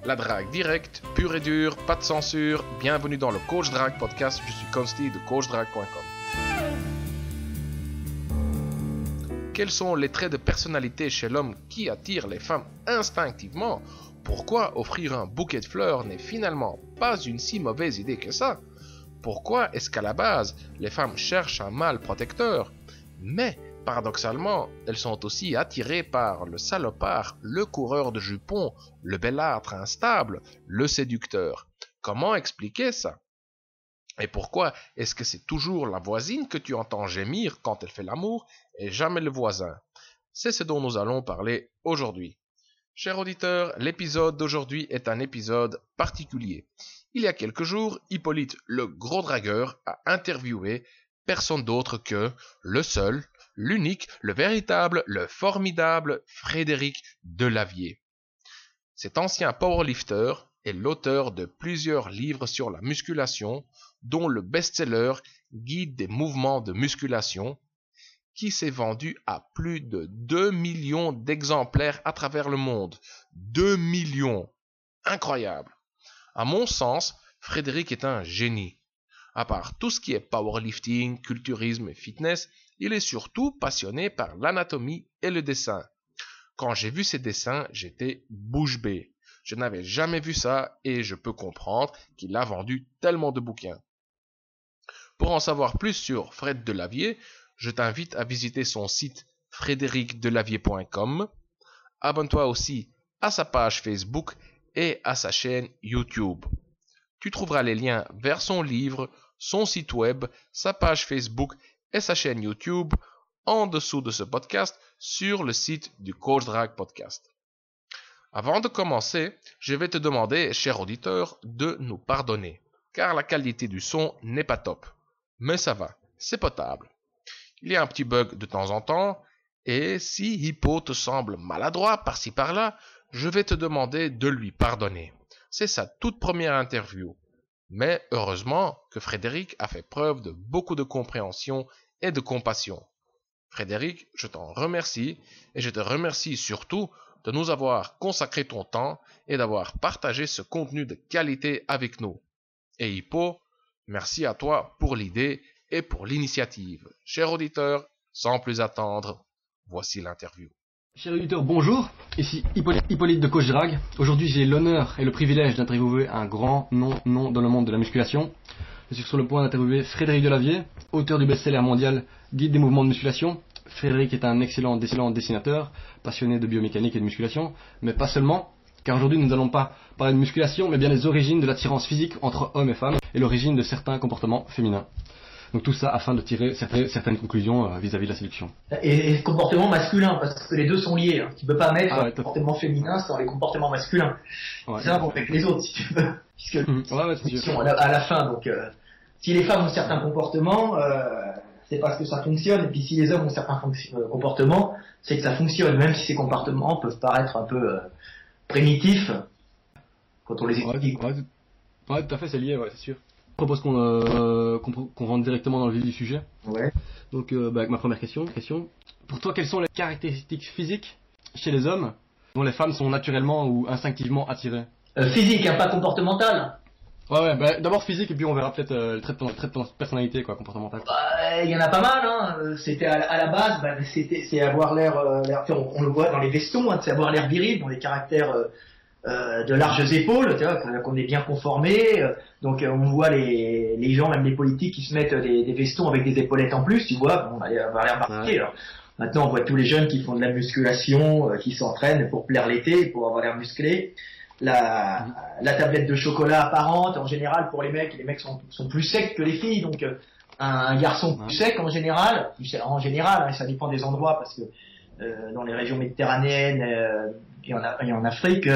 La drague directe, pure et dure, pas de censure. Bienvenue dans le Coach Drague Podcast. Je suis Consti de CoachDrague.com. Quels sont les traits de personnalité chez l'homme qui attirent les femmes instinctivement? Pourquoi offrir un bouquet de fleurs n'est finalement pas une si mauvaise idée que ça? Pourquoi est-ce qu'à la base, les femmes cherchent un mâle protecteur? Mais, paradoxalement, elles sont aussi attirées par le salopard, le coureur de jupons, le bellâtre instable, le séducteur. Comment expliquer ça? Et pourquoi est-ce que c'est toujours la voisine que tu entends gémir quand elle fait l'amour et jamais le voisin? C'est ce dont nous allons parler aujourd'hui. Chers auditeurs, l'épisode d'aujourd'hui est un épisode particulier. Il y a quelques jours, Hippolyte, le gros dragueur, a interviewé personne d'autre que le seul, l'unique, le véritable, le formidable Frédéric Delavier. Cet ancien powerlifter est l'auteur de plusieurs livres sur la musculation, dont le best-seller Guide des mouvements de musculation, qui s'est vendu à plus de 2 millions d'exemplaires à travers le monde. 2 millions! Incroyable! À mon sens, Frédéric est un génie. À part tout ce qui est powerlifting, culturisme et fitness, il est surtout passionné par l'anatomie et le dessin. Quand j'ai vu ses dessins, j'étais bouche bée. Je n'avais jamais vu ça et je peux comprendre qu'il a vendu tellement de bouquins. Pour en savoir plus sur Fred Delavier, je t'invite à visiter son site frédéricdelavier.com. Abonne-toi aussi à sa page Facebook et à sa chaîne YouTube. Tu trouveras les liens vers son livre, son site web, sa page Facebook et sa chaîne YouTube en dessous de ce podcast sur le site du Coach Drague Podcast. Avant de commencer, je vais te demander, cher auditeur, de nous pardonner, car la qualité du son n'est pas top. Mais ça va, c'est potable. Il y a un petit bug de temps en temps, et si Hippo te semble maladroit par-ci par-là, je vais te demander de lui pardonner. C'est sa toute première interview. Mais heureusement que Frédéric a fait preuve de beaucoup de compréhension et de compassion. Frédéric, je t'en remercie, et je te remercie surtout de nous avoir consacré ton temps et d'avoir partagé ce contenu de qualité avec nous. Et Hippo, merci à toi pour l'idée et pour l'initiative. Cher auditeur, sans plus attendre, voici l'interview. Chers auditeurs, bonjour, ici Hippolyte de Coach Drague. Aujourd'hui j'ai l'honneur et le privilège d'interviewer un grand nom dans le monde de la musculation. Je suis sur le point d'interviewer Frédéric Delavier, auteur du best-seller mondial Guide des mouvements de musculation. Frédéric est un excellent dessinateur, passionné de biomécanique et de musculation, mais pas seulement, car aujourd'hui nous n'allons pas parler de musculation, mais bien des origines de l'attirance physique entre hommes et femmes et l'origine de certains comportements féminins. Donc tout ça afin de tirer certaines conclusions vis-à-vis de la séduction. Et le comportement masculin, parce que les deux sont liés. Tu peux pas mettre le comportement féminin sans les comportements masculins. Ouais, c'est ça qu'on fait avec les autres, si tu veux. Puisque à la fin, donc si les femmes ont certains comportements, c'est parce que ça fonctionne. Et puis si les hommes ont certains comportements, c'est que ça fonctionne, même si ces comportements peuvent paraître un peu primitifs quand on les explique. Ouais, tout à fait, c'est lié, ouais, c'est sûr. Je propose qu'on rentre directement dans le vif du sujet. Ouais. Donc, avec ma première question. Pour toi, quelles sont les caractéristiques physiques chez les hommes dont les femmes sont naturellement ou instinctivement attirées? Physique, hein, pas comportemental. Ouais, d'abord physique et puis on verra peut-être le trait de personnalité, quoi, comportemental. Il y en a pas mal, hein. C'était à la base, c'est avoir l'air, on le voit dans les vestons, hein, c'est avoir l'air viril, dans les caractères de larges épaules, tu vois, qu'on est bien conformé. Donc on voit les gens, même les politiques, qui se mettent des vestons avec des épaulettes en plus, tu vois, on va l'air marqué. Alors, maintenant on voit tous les jeunes qui font de la musculation, qui s'entraînent pour plaire l'été, pour avoir l'air musclé. La tablette de chocolat apparente, en général pour les mecs sont plus secs que les filles, donc un garçon plus sec en général, hein, ça dépend des endroits, parce que dans les régions méditerranéennes et en Afrique,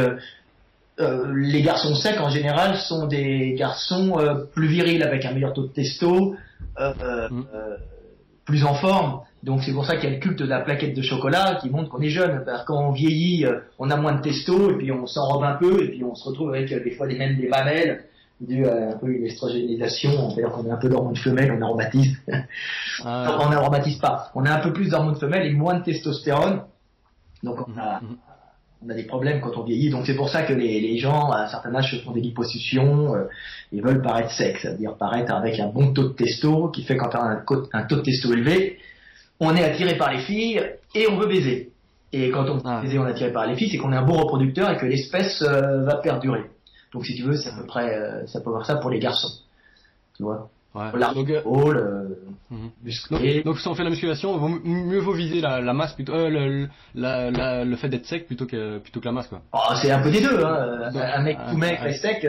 les garçons secs en général sont des garçons plus virils, avec un meilleur taux de testo, plus en forme. Donc c'est pour ça qu'il y a le culte de la plaquette de chocolat qui montre qu'on est jeune. Parce que quand on vieillit, on a moins de testo, et puis on s'enrobe un peu, et puis on se retrouve avec des fois même des mamelles dû à un peu une estrogénisation, c'est-à-dire qu'on a un peu d'hormones femelles, on aromatise. On n'aromatise pas. On a un peu plus d'hormones femelles et moins de testostérone. Donc on a des problèmes quand on vieillit. Donc c'est pour ça que les gens à un certain âge se font des liposuctions et veulent paraître secs, c'est-à-dire paraître avec un bon taux de testo qui fait quand on a un taux de testo élevé, on est attiré par les filles et on veut baiser. Et quand on veut baiser, on est attiré par les filles, c'est qu'on est un bon reproducteur et que l'espèce va perdurer. Donc si tu veux, c'est à peu près, ça peut voir ça pour les garçons, tu vois. Ouais. Donc si on fait la musculation, mieux vaut viser la masse plutôt, le fait d'être sec plutôt que la masse, quoi. Oh, c'est un peu des deux, hein. Un mec tout maigre et sec,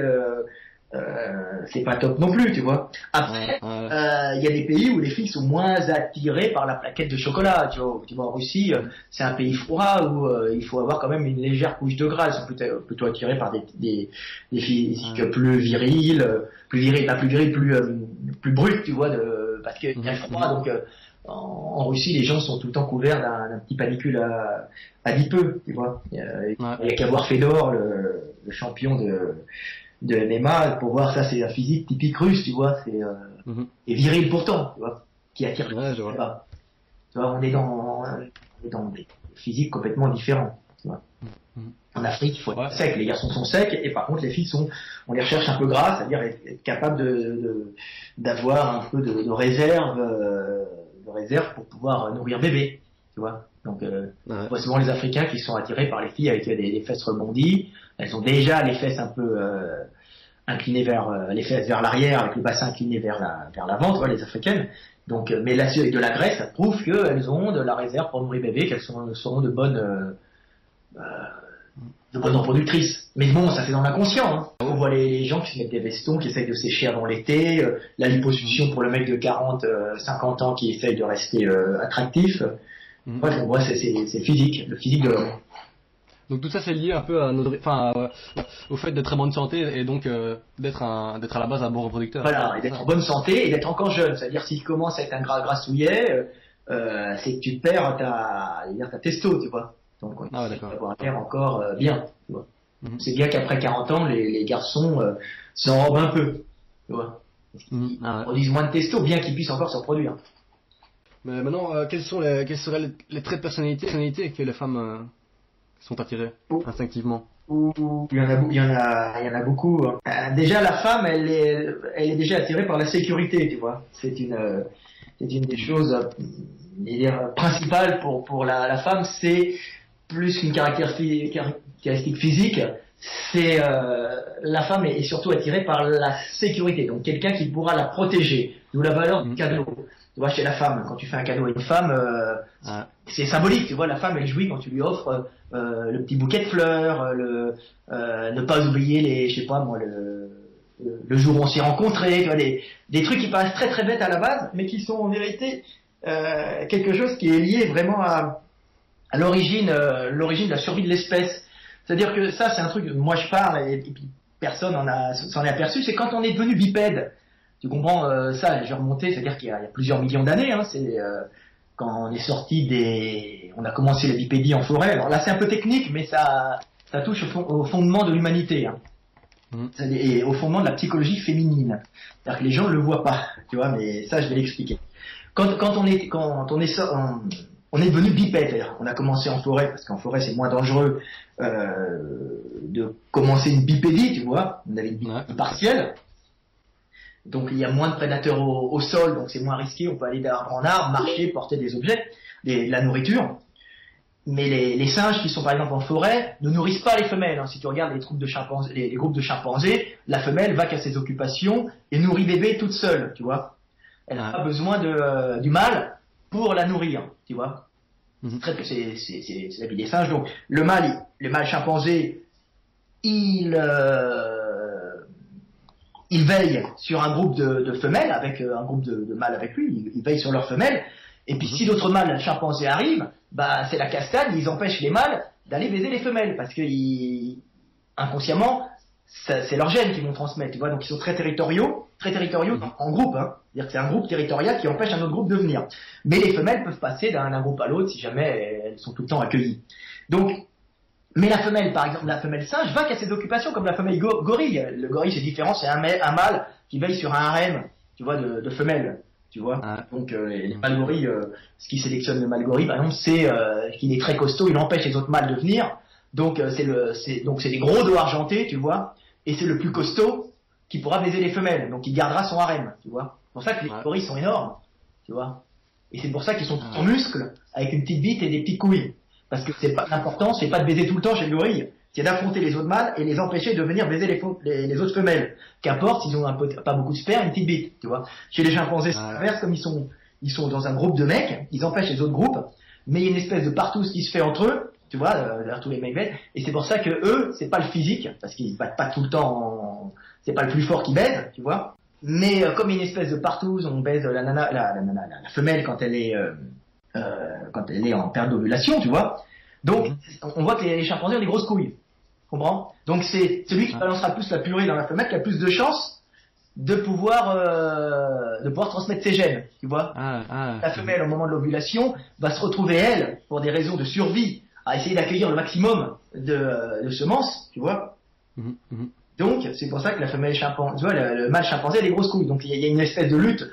c'est pas top non plus, tu vois. Après, il y a des pays où les filles sont moins attirées par la plaquette de chocolat, tu vois. En Russie, c'est un pays froid où il faut avoir quand même une légère couche de gras. Elles sont plutôt attirées par des physiques plus viriles, plus brutes, tu vois, parce qu'il y a le froid. Donc en Russie, les gens sont tout le temps couverts d'un petit panicule adipeux, tu vois. Il y a qu'à voir Fedor, le champion de MMA, pour voir ça. C'est un physique typique russe, tu vois, et viril pourtant, tu vois, qui attire. Ouais, je vois. Tu vois, on est dans des physiques complètement différents, tu vois. En Afrique, il faut être sec, les garçons sont secs, et par contre les filles on les recherche un peu gras, c'est-à-dire être capable d'avoir un peu de réserve pour pouvoir nourrir bébé, tu vois. Donc, on voit souvent les Africains qui sont attirés par les filles avec des fesses rebondies. Elles ont déjà les fesses un peu inclinées les fesses vers l'arrière, avec le bassin incliné vers l'avant, tu vois, les Africaines. Donc, mais là-dessus, avec de la graisse, ça prouve qu'elles ont de la réserve pour nourrir bébé, qu'elles seront de bonnes reproductrices. Mais bon, ça c'est dans l'inconscient, hein. On voit les gens qui se mettent des vestons, qui essayent de sécher avant l'été, la liposuction pour le mec de 50 ans qui essaye de rester attractif. Bref, on voit c'est physique, le physique de l'homme. Donc tout ça c'est lié un peu au fait d'être très bonne santé et donc d'être à la base un bon reproducteur. Voilà, et d'être en bonne santé et d'être encore jeune. C'est-à-dire s'il commence à être un grassouillet, c'est que tu perds ta testo, tu vois. Donc on va avoir l'air encore bien, tu vois. C'est bien qu'après 40 ans, les garçons s'enrobent un peu, tu vois. Ils produisent moins de testo, bien qu'ils puissent encore se reproduire. Mais maintenant, quels seraient les traits de personnalité que les femmes sont attirées instinctivement? Il y en a beaucoup. Déjà, la femme, elle est déjà attirée par la sécurité, tu vois. C'est une des choses principales pour la femme. C'est plus qu'une caractéristique physique. C'est la femme est surtout attirée par la sécurité. Donc quelqu'un qui pourra la protéger. D'où la valeur du cadeau. Tu vois, chez la femme, quand tu fais un cadeau à une femme, c'est symbolique, tu vois, la femme, elle jouit quand tu lui offres le petit bouquet de fleurs, ne pas oublier je sais pas moi, le jour où on s'est rencontrés, tu vois, des trucs qui paraissent très très bêtes à la base, mais qui sont en vérité quelque chose qui est lié vraiment à l'origine de la survie de l'espèce. C'est-à-dire que ça, c'est un truc, moi je parle, et puis personne s'en est aperçu, c'est quand on est devenu bipède. Tu comprends ça, j'ai remonté, c'est-à-dire qu'il y a plusieurs millions d'années, hein, c'est quand on est sorti on a commencé la bipédie en forêt. Alors là c'est un peu technique, mais ça touche au fondement de l'humanité, hein. Et au fondement de la psychologie féminine. C'est-à-dire que les gens ne le voient pas, tu vois, mais ça je vais l'expliquer. Quand on est devenu bipède, c'est-à-dire on a commencé en forêt, parce qu'en forêt c'est moins dangereux de commencer une bipédie, tu vois, on avait une bipédie partielle. Donc il y a moins de prédateurs au sol, donc c'est moins risqué, on peut aller d'arbre en arbre, marcher, porter des objets, de la nourriture. Mais les singes qui sont par exemple en forêt ne nourrissent pas les femelles, hein. Si tu regardes les groupes de chimpanzés, la femelle va qu'à ses occupations et nourrit bébé toute seule, tu vois. Elle n'a pas besoin du mâle pour la nourrir, tu vois. C'est la vie des singes. Donc le mâle chimpanzé, il veille sur un groupe de femelles avec un groupe de mâles avec lui, il veille sur leurs femelles, et puis si d'autres mâles chimpanzés arrivent, bah c'est la cascade, ils empêchent les mâles d'aller baiser les femelles, parce que inconsciemment, c'est leurs gènes qui vont transmettre, tu vois, donc ils sont très territoriaux en groupe, hein. C'est-à-dire que c'est un groupe territorial qui empêche un autre groupe de venir. Mais les femelles peuvent passer d'un groupe à l'autre si jamais elles sont tout le temps accueillies. Donc, mais la femelle, par exemple, la femelle singe va qu'à ses occupations comme la femelle gorille. Le gorille, c'est différent, c'est un mâle qui veille sur un harem, tu vois, de femelles, tu vois. Donc les mâles gorilles, ce qui sélectionne le mâle gorille, par exemple, c'est qu'il est très costaud, il empêche les autres mâles de venir, Donc c'est des gros dos argentés, tu vois, et c'est le plus costaud qui pourra baiser les femelles, donc il gardera son harem, tu vois. C'est pour ça que les gorilles sont énormes, tu vois. Et c'est pour ça qu'ils sont tous en muscles, avec une petite bite et des petites couilles. Parce que l'important, c'est pas de baiser tout le temps chez le gorille, c'est d'affronter les autres mâles et les empêcher de venir baiser les autres femelles. Qu'importe s'ils ont pas beaucoup de sperme, une petite bite, tu vois. Chez les chimpanzés, c'est l'inverse, comme ils sont dans un groupe de mecs, ils empêchent les autres groupes, mais il y a une espèce de partouze qui se fait entre eux, tu vois, vers tous les mecs bêtes, et c'est pour ça que eux, c'est pas le physique, parce qu'ils se battent pas tout le temps, c'est pas le plus fort qui baise, tu vois. Mais comme il y a une espèce de partouze, on baise la femelle quand elle est en période d'ovulation, tu vois. Donc on voit que les chimpanzés ont des grosses couilles, tu comprends. Donc c'est celui qui balancera plus la purée dans la femelle qui a plus de chances de pouvoir transmettre ses gènes, tu vois. La femelle au moment de l'ovulation va se retrouver elle, pour des raisons de survie, à essayer d'accueillir le maximum de semences, tu vois. Donc, c'est pour ça que la femelle chimpanzé, tu vois, le mâle chimpanzé a des grosses couilles. Donc, il y a une espèce de lutte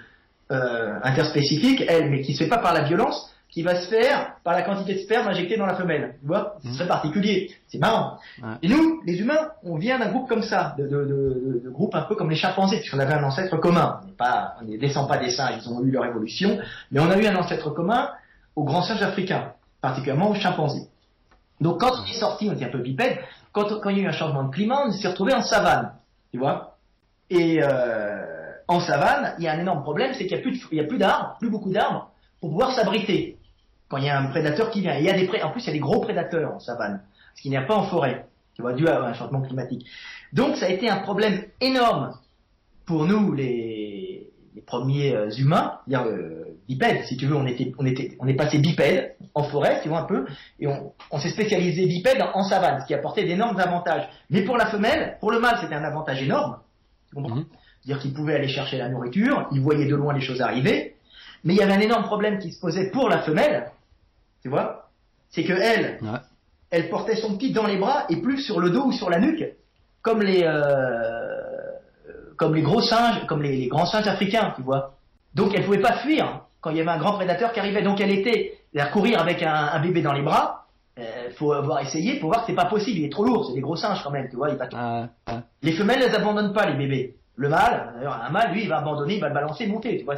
interspécifique, elle, mais qui se fait pas par la violence, qui va se faire par la quantité de sperme injecté dans la femelle. Tu vois, c'est très particulier. C'est marrant. Et nous, les humains, on vient d'un groupe comme ça, de groupe un peu comme les chimpanzés, puisqu'on avait un ancêtre commun. On ne descend pas des singes, ils ont eu leur évolution, mais on a eu un ancêtre commun aux grands singes africains, particulièrement aux chimpanzés. Donc, quand on est sorti, on était un peu bipède. Quand il y a eu un changement de climat, on s'est retrouvé en savane, tu vois. Et en savane, il y a un énorme problème, c'est qu'il n'y a plus d'arbres, plus beaucoup d'arbres, pour pouvoir s'abriter quand il y a un prédateur qui vient. Et en plus, il y a des gros prédateurs en savane, ce qu'il n'y a pas en forêt, tu vois, dû à un changement climatique. Donc, ça a été un problème énorme pour nous, les premiers humains, bipèdes, si tu veux, on est passé bipède en forêt, tu vois un peu, et on s'est spécialisé bipède en savane, ce qui apportait d'énormes avantages. Mais pour la femelle, pour le mâle, c'était un avantage énorme, tu comprends? C'est-à-dire qu'il pouvait aller chercher la nourriture, il voyait de loin les choses arriver, mais il y avait un énorme problème qui se posait pour la femelle, tu vois, c'est que elle portait son petit dans les bras et plus sur le dos ou sur la nuque, comme les gros singes, comme les grands singes africains, tu vois. Donc elle pouvait pas fuir quand il y avait un grand prédateur qui arrivait. Donc elle était à courir avec un bébé dans les bras. Faut avoir essayé pour voir que c'est pas possible. Il est trop lourd. C'est des gros singes quand même, tu vois. Les femelles, elles abandonnent pas les bébés. Le mâle, d'ailleurs, un mâle, lui, il va abandonner, il va le balancer, monter. Tu vois,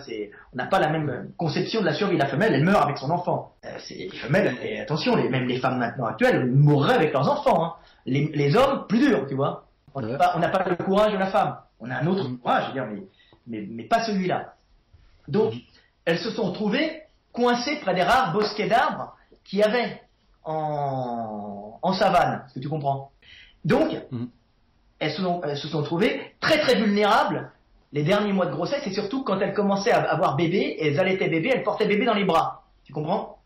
on n'a pas la même conception de la survie. La femelle, elle meurt avec son enfant. Les femelles, et attention, même les femmes maintenant actuelles mourraient avec leurs enfants. Hein. Les hommes, plus dur, tu vois. On n'a pas le courage de la femme. On a un autre courage, je veux dire, mais pas celui-là. Donc, elles se sont retrouvées coincées près des rares bosquets d'arbres qu'il y avait en savane, est-ce que tu comprends? Donc, elles se sont trouvées très très vulnérables les derniers mois de grossesse, et surtout quand elles commençaient à avoir bébé, et elles allaitaient bébé, elles portaient bébé dans les bras, tu comprends?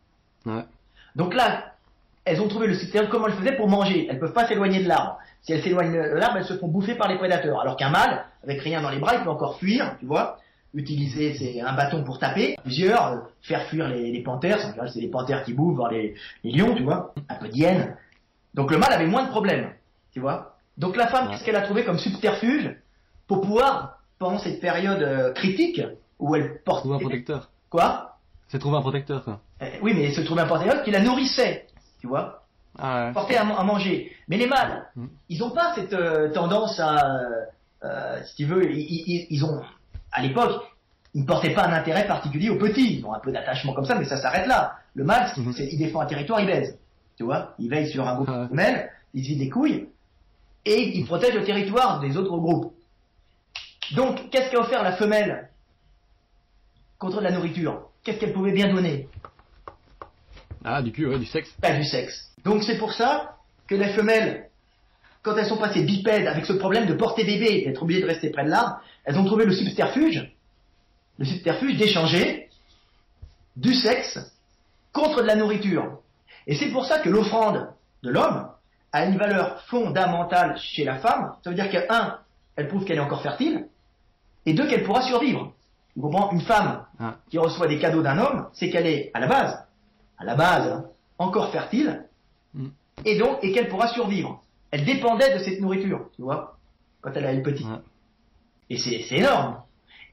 Donc là, elles ont trouvé le système, comment elles faisaient pour manger. Elles peuvent pas s'éloigner de l'arbre. Si elles s'éloignent de l'arbre, elles se font bouffer par les prédateurs. Alors qu'un mâle, avec rien dans les bras, il peut encore fuir, tu vois, utiliser un bâton pour taper, plusieurs, faire fuir les panthères, c'est les panthères qui bouffent, voire les lions, tu vois, un peu d'hyène. Donc le mâle avait moins de problèmes, tu vois. Donc la femme, qu'est-ce qu'elle a trouvé comme subterfuge pour pouvoir, pendant cette période critique, où elle porte... Trouver un protecteur. Quoi? C'est trouver un protecteur, ça. Oui, mais se trouver un protecteur qui la nourrissait, tu vois. Porter à manger. Mais les mâles, ils n'ont pas cette tendance à... si tu veux, ils ont... À l'époque, ils ne portaient pas un intérêt particulier aux petits. Ils ont un peu d'attachement comme ça, mais ça s'arrête là. Le mâle, il défend un territoire, il baise. Tu vois, il veille sur un groupe de femelles, il se vide les couilles, et il protège le territoire des autres groupes. Donc, qu'est-ce qu'a offert la femelle contre de la nourriture? Qu'est-ce qu'elle pouvait bien donner? Du cul, du sexe. Du sexe. Donc c'est pour ça que les femelles, quand elles sont passées bipèdes avec ce problème de porter bébé, d'être obligées de rester près de l'arbre, elles ont trouvé le subterfuge d'échanger du sexe contre de la nourriture. Et c'est pour ça que l'offrande de l'homme a une valeur fondamentale chez la femme. Ça veut dire que, un, elle prouve qu'elle est encore fertile, et deux, qu'elle pourra survivre. Tu comprends? Une femme qui reçoit des cadeaux d'un homme, c'est qu'elle est, à la base, encore fertile, et qu'elle pourra survivre. Elle dépendait de cette nourriture, tu vois, quand elle a eu petit. Et c'est énorme.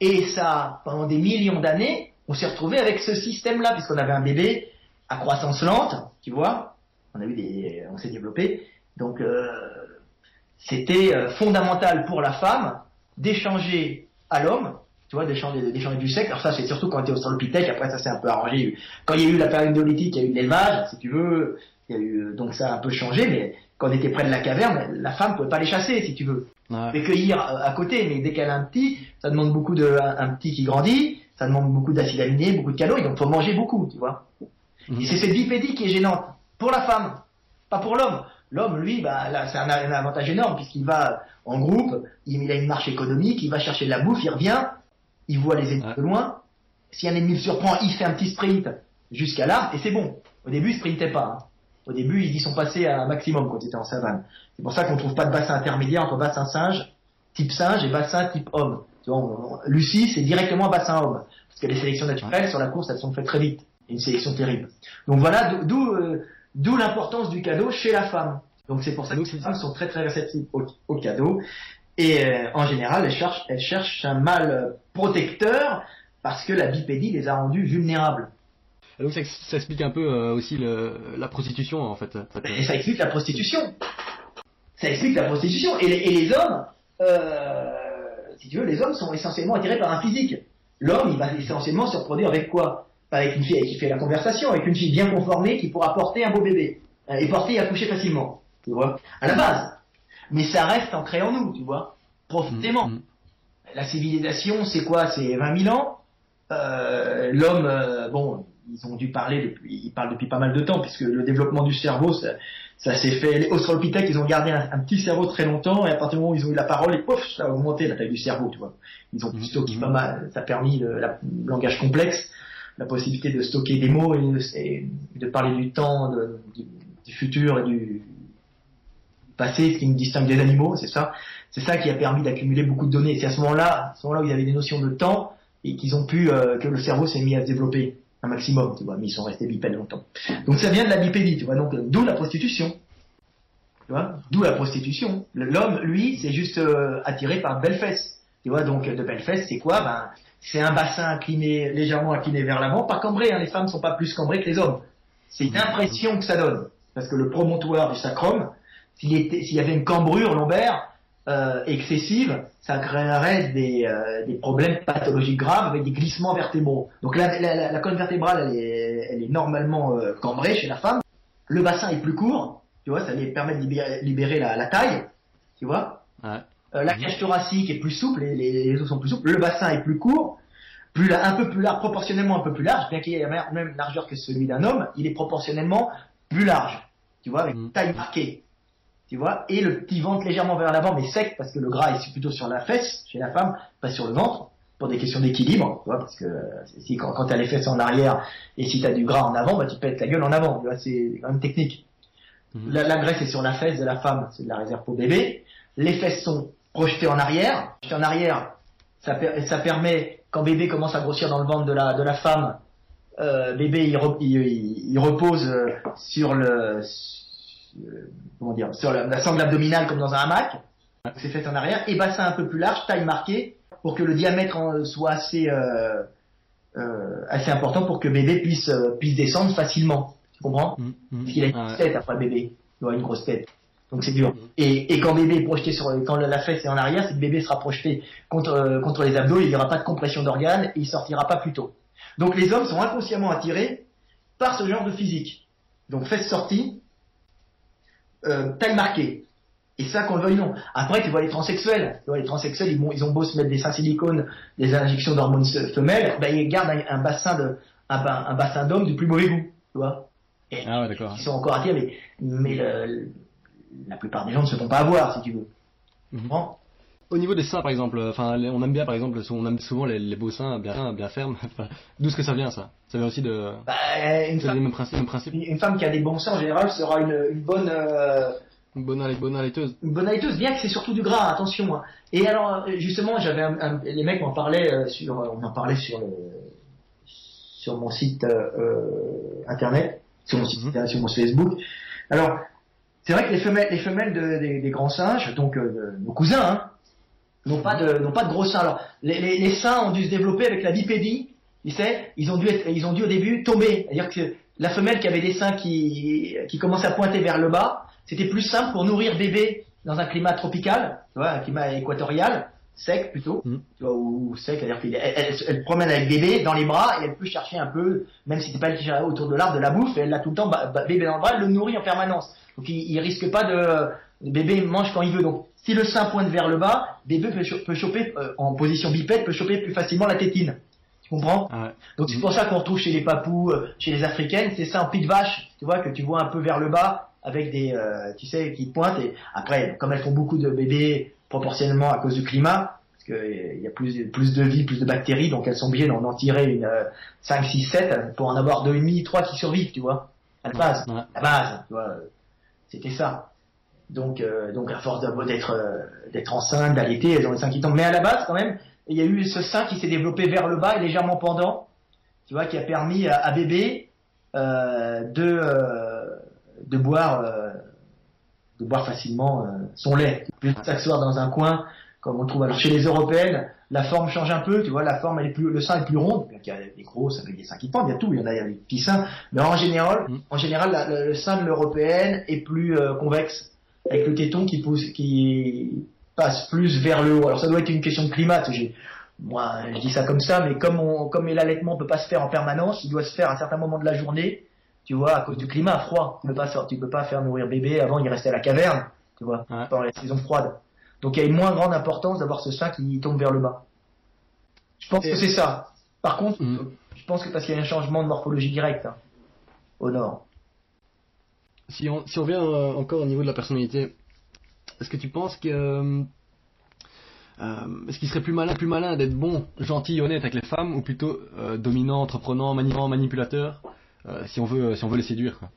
Et ça, pendant des millions d'années, on s'est retrouvé avec ce système-là, puisqu'on avait un bébé à croissance lente, tu vois, on s'est développé. Donc c'était fondamental pour la femme d'échanger à l'homme, tu vois, d'échanger du sexe. Alors ça, c'est surtout quand on était australopithèque. Après, ça s'est un peu arrangé. Quand il y a eu la période néolithique, il y a eu de l'élevage, si tu veux. Il y a eu, donc ça a un peu changé, mais quand on était près de la caverne, la femme pouvait pas les chasser, si tu veux. Ouais. Les cueillir à côté, mais dès qu'elle a un petit, ça demande beaucoup un petit qui grandit, ça demande beaucoup d'acides aminés, beaucoup de calories, donc faut manger beaucoup, tu vois. Et c'est cette bipédie qui est gênante pour la femme, pas pour l'homme. L'homme, lui, bah là, c'est un avantage énorme puisqu'il va en groupe, il a une marche économique, il va chercher de la bouffe, il revient, il voit les ennemis de loin. Si un ennemi le surprend, il fait un petit sprint jusqu'à l'arbre et c'est bon. Au début, il sprintait pas. Hein. Au début, ils y sont passés à un maximum quand ils étaient en savane. C'est pour ça qu'on trouve pas de bassin intermédiaire entre bassin singe et bassin type homme. Tu vois, Lucie, c'est directement bassin homme. Parce que les sélections naturelles sur la course, elles sont faites très vite. Et une sélection terrible. Donc voilà, d'où l'importance du cadeau chez la femme. Donc c'est pour ça que les femmes sont très très réceptives au cadeau. Et en général, elles cherchent un mâle protecteur parce que la bipédie les a rendus vulnérables. Et donc ça explique un peu aussi la prostitution en fait. Et ça explique la prostitution. Ça explique la prostitution. Et les hommes, si tu veux, les hommes sont essentiellement attirés par un physique. L'homme, il va essentiellement se reproduire avec quoi? Avec une fille qui fait la conversation, avec une fille bien conformée qui pourra porter un beau bébé. Et porter et accoucher facilement. Tu vois? À la base. Mais ça reste ancré en nous, tu vois? Profondément. La civilisation, c'est quoi? C'est 20 000 ans. L'homme, bon, ils ont dû ils parlent depuis pas mal de temps, puisque le développement du cerveau, ça s'est fait. Les australopithèques, ils ont gardé un petit cerveau très longtemps, et à partir du moment où ils ont eu la parole, et pouf, ça a augmenté la taille du cerveau, tu vois. Ils ont pu stocker pas mal, ça a permis le langage complexe, la possibilité de stocker des mots et de parler du temps, du futur et du passé, ce qui nous distingue des animaux, c'est ça. C'est ça qui a permis d'accumuler beaucoup de données. Et c'est à ce moment-là où il y avait des notions de temps, et qu'ils ont pu, que le cerveau s'est mis à se développer un maximum, tu vois, mais ils sont restés bipèdes longtemps. Donc ça vient de la bipédie, tu vois, donc d'où la prostitution. Tu vois, d'où la prostitution. L'homme, lui, c'est juste attiré par de belles fesses. Tu vois, donc de belles fesses, c'est quoi? Ben, c'est un bassin légèrement incliné vers l'avant, pas cambré, hein, les femmes sont pas plus cambrées que les hommes. C'est l'impression que ça donne. Parce que le promontoire du sacrum, s'il y avait une cambrure lombaire excessive, ça créerait des problèmes pathologiques graves avec des glissements vertébraux. Donc la colonne vertébrale, elle est normalement cambrée chez la femme. Le bassin est plus court, tu vois, ça lui permet de libérer la taille, tu vois. Ouais. La cage thoracique est plus souple, les os sont plus souples. Le bassin est plus court, un peu plus large, proportionnellement un peu plus large, bien qu'il ait la même largeur que celui d'un homme, il est proportionnellement plus large, tu vois, avec une taille marquée. Tu vois, et le petit ventre légèrement vers l'avant, mais sec, parce que le gras est plutôt sur la fesse, chez la femme, pas sur le ventre, pour des questions d'équilibre, tu vois, parce que si quand t'as les fesses en arrière, et si t'as du gras en avant, bah tu pètes la gueule en avant, tu vois, c'est quand même technique. La graisse est sur la fesse de la femme, c'est de la réserve pour bébé. Les fesses sont projetées en arrière. Projetées en arrière, ça permet, quand bébé commence à grossir dans le ventre de la femme, bébé il repose sur sur la sangle abdominale comme dans un hamac, c'est fait en arrière, et bassin un peu plus large, taille marquée, pour que le diamètre soit assez important pour que bébé puisse descendre facilement. Tu comprends? Parce qu'il a une grosse tête après bébé, il a une grosse tête. Donc c'est dur. Et quand bébé est projeté quand la fesse est en arrière, c'est que bébé sera projeté contre les abdos, il n'y aura pas de compression d'organes, et il sortira pas plus tôt. Donc les hommes sont inconsciemment attirés par ce genre de physique. Donc fesse sortie, taille marquée. Et ça, qu'on le veuille ou non. Après, tu vois les transsexuels. Tu vois, les transsexuels, ils ont beau se mettre des seins silicone, des injections d'hormones femelles, ben, ils gardent un bassin d'homme du plus mauvais goût. Tu vois. Et ouais, d'accord. Ils sont encore attirés, mais la plupart des gens ne se font pas avoir, si tu veux. Bon. Au niveau des seins, par exemple, on aime bien, par exemple, on aime souvent les beaux seins bien fermes. D'où est-ce que ça vient, ça? Ça vient aussi de. Le même principe. Une femme qui a des bons seins, en général, sera une bonne. Une bonne allaiteuse. Une bonne allaiteuse, bien que c'est surtout du gras, attention. Hein. Et alors, justement, les mecs m'en parlaient on en parlait sur mon site internet, sur mon Facebook. Alors, c'est vrai que les femelles des grands singes, donc nos cousins, n'ont pas de gros seins. Alors, les seins ont dû se développer avec la bipédie. tu sais, ils ont dû au début tomber. C'est-à-dire que la femelle qui avait des seins qui commençaient à pointer vers le bas, c'était plus simple pour nourrir bébé dans un climat tropical, tu vois, un climat équatorial, sec plutôt, tu vois, ou sec, c'est-à-dire qu'elle promène avec bébé dans les bras et elle peut chercher un peu, même si c'est pas elle qui cherche autour de l'arbre, de la bouffe, et elle l'a tout le temps, bébé dans le bras, elle le nourrit en permanence. Donc il risque pas bébé mange quand il veut. Donc si le sein pointe vers le bas, bébé peut choper en position bipède, peut choper plus facilement la tétine. Tu comprends? Ouais. Donc c'est pour ça qu'on retrouve chez les papous, chez les africaines, c'est ça en pied de vache, tu vois, que tu vois un peu vers le bas avec des, tu sais, qui pointent. Et après, comme elles font beaucoup de bébés proportionnellement à cause du climat, parce qu'il y a plus de vie, plus de bactéries, donc elles sont obligées d'en tirer une 5, 6, 7 pour en avoir 2,5, 3 qui survivent, tu vois, à la base. Ouais. La base, tu vois, c'était ça. Donc à force d'être enceinte, d'allaiter, elles ont les seins qui tombent. Mais à la base, quand même, il y a eu ce sein qui s'est développé vers le bas et légèrement pendant, tu vois, qui a permis à bébé de boire facilement son lait. Plus s'asseoir dans un coin, comme on trouve. Alors chez les Européennes, la forme change un peu, tu vois, la forme le sein est plus rond. Il y a des grosses avec des seins qui pendent, il y a tout, il y a des petits seins. Mais en général, le sein de l'Européenne est plus convexe, avec le téton qui passe plus vers le haut. Alors ça doit être une question de climat. Moi, je dis ça comme ça, mais comme l'allaitement peut pas se faire en permanence, il doit se faire à un certain moment de la journée, tu vois, à cause du climat froid. Tu peux pas faire nourrir bébé avant, il restait à la caverne, tu vois, pendant la saison froide. Donc il y a une moins grande importance d'avoir ce sein qui tombe vers le bas. Je pense que c'est ça. Par contre, je pense que parce qu'il y a un changement de morphologie direct au nord. Si on revient encore au niveau de la personnalité, est-ce que tu penses que est-ce qu'il serait plus malin d'être bon, gentil, honnête avec les femmes, ou plutôt dominant, entreprenant, manipulateur, si on veut les séduire, quoi?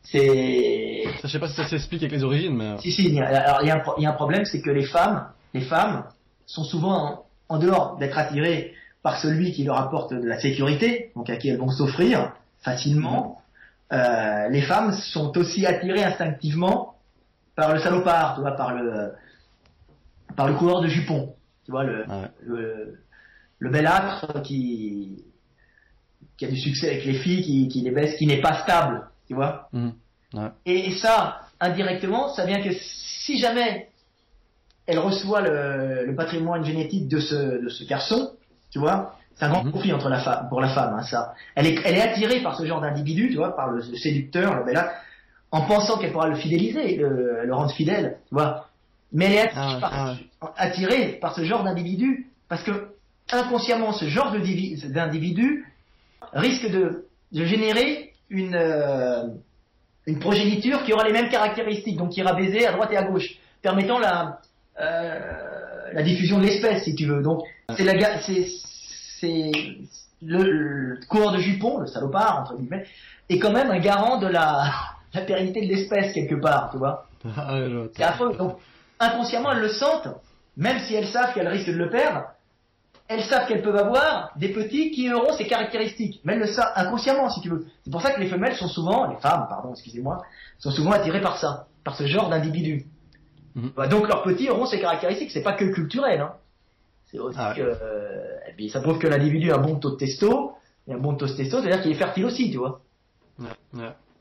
Ça, je sais pas si ça s'explique avec les origines, mais si. Alors il y a un problème, c'est que les femmes sont souvent en dehors d'être attirées par celui qui leur apporte de la sécurité, donc à qui elles vont s'offrir facilement. Les femmes sont aussi attirées instinctivement par le salopard, tu vois, par le coureur de jupons, tu vois, le belâtre qui a du succès avec les filles, qui les baisse, qui n'est pas stable, tu vois. Et ça, indirectement, ça vient que si jamais elle reçoit le patrimoine génétique de ce garçon, tu vois, c'est un grand conflit pour la femme, ça. Elle est attirée par ce genre d'individu, tu vois, par le séducteur, le belâtre, en pensant qu'elle pourra le fidéliser, le rendre fidèle, tu vois. Mais elle est attirée par ce genre d'individu parce que inconsciemment, ce genre d'individu risque de générer une progéniture qui aura les mêmes caractéristiques, donc qui ira baiser à droite et à gauche, permettant la diffusion de l'espèce, si tu veux. Donc c'est le coureur de jupons, le salopard entre guillemets, est quand même un garant de la pérennité de l'espèce quelque part, tu vois. C'est affreux. Donc inconsciemment, elles le sentent, même si elles savent qu'elles risquent de le perdre. Elles savent qu'elles peuvent avoir des petits qui auront ces caractéristiques, mais elles le savent inconsciemment, si tu veux. C'est pour ça que les femmes sont souvent attirées par ça, par ce genre d'individu. Donc leurs petits auront ces caractéristiques. C'est pas que culturel, hein. C'est aussi et puis ça prouve que l'individu a un bon taux de testo, et un bon taux de testo, c'est-à-dire qu'il est fertile aussi, tu vois.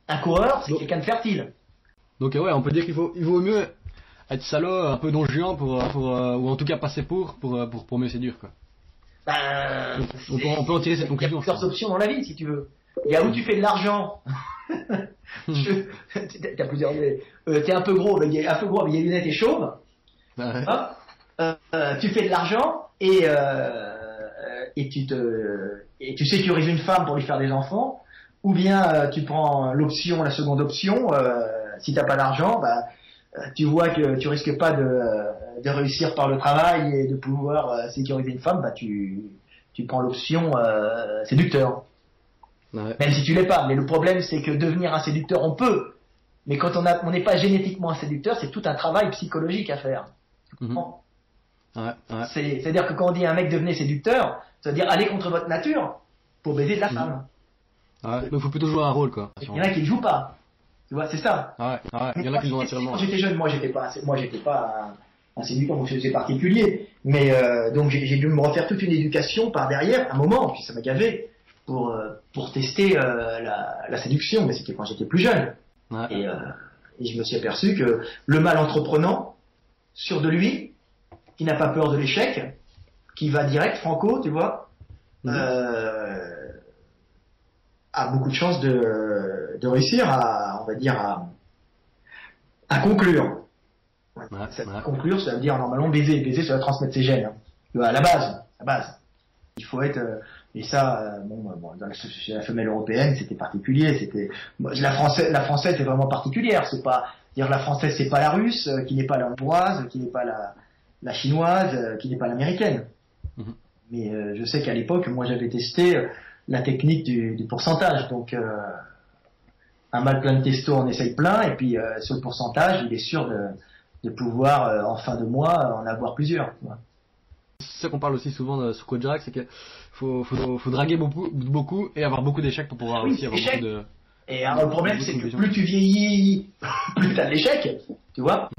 Un coureur, c'est quelqu'un de fertile. Donc on peut dire qu'il vaut mieux être salaud, un peu don Juan pour ou en tout cas passer pour mieux séduire, quoi. On peut en tirer cette conclusion. Il y a plusieurs options dans la vie, si tu veux. Il y a où tu fais de l'argent. T'as plusieurs. T'es un peu gros, mais il y a les lunettes et chauve. Tu fais de l'argent et tu sécurises une femme pour lui faire des enfants, ou bien tu prends la seconde option. Si t'as pas d'argent, tu vois que tu risques pas de réussir par le travail et de pouvoir sécuriser une femme, tu prends l'option séducteur. Même si tu l'es pas. Mais le problème, c'est que devenir un séducteur, on peut. Mais quand on n'est pas génétiquement un séducteur, c'est tout un travail psychologique à faire. Tu comprends ? C'est-à-dire que quand on dit à un mec devenez séducteur, ça veut dire aller contre votre nature pour baiser de la femme. Mais il faut plutôt jouer un rôle, quoi. Il y en a qui ne jouent pas. Tu vois, c'est ça. Il y en a qui jouent naturellement. Quand j'étais jeune, moi j'étais pas un séducteur, donc c'est particulier. Mais donc j'ai dû me refaire toute une éducation par derrière, un moment, puis ça m'a gavé, pour tester la séduction, mais c'était quand j'étais plus jeune. Ouais. Et je me suis aperçu que le mâle entreprenant, sûr de lui, qui n'a pas peur de l'échec, qui va direct, franco, tu vois, a beaucoup de chances de réussir à, on va dire, à conclure. Conclure, ça veut dire normalement baiser. Baiser, ça va transmettre ses gènes. Hein. Tu vois, à la base. Il faut être... et ça, dans la femelle européenne, c'était particulier. La française est vraiment particulière. C'est pas dire la française, c'est pas la russe, qui n'est pas la hongroise, qui n'est pas la chinoise, qui n'est pas l'américaine. Mais je sais qu'à l'époque, moi, j'avais testé la technique du pourcentage. Donc, un mâle plein de testo, on essaye plein, et puis sur le pourcentage, il est sûr de pouvoir, en fin de mois, en avoir plusieurs. Tu vois. C'est ce qu'on parle aussi souvent sur Coach Drag, c'est qu'il faut draguer beaucoup et avoir beaucoup d'échecs pour pouvoir aussi avoir beaucoup de... Et alors, le problème, c'est que plus tu vieillis, plus tu as de l'échec, tu vois.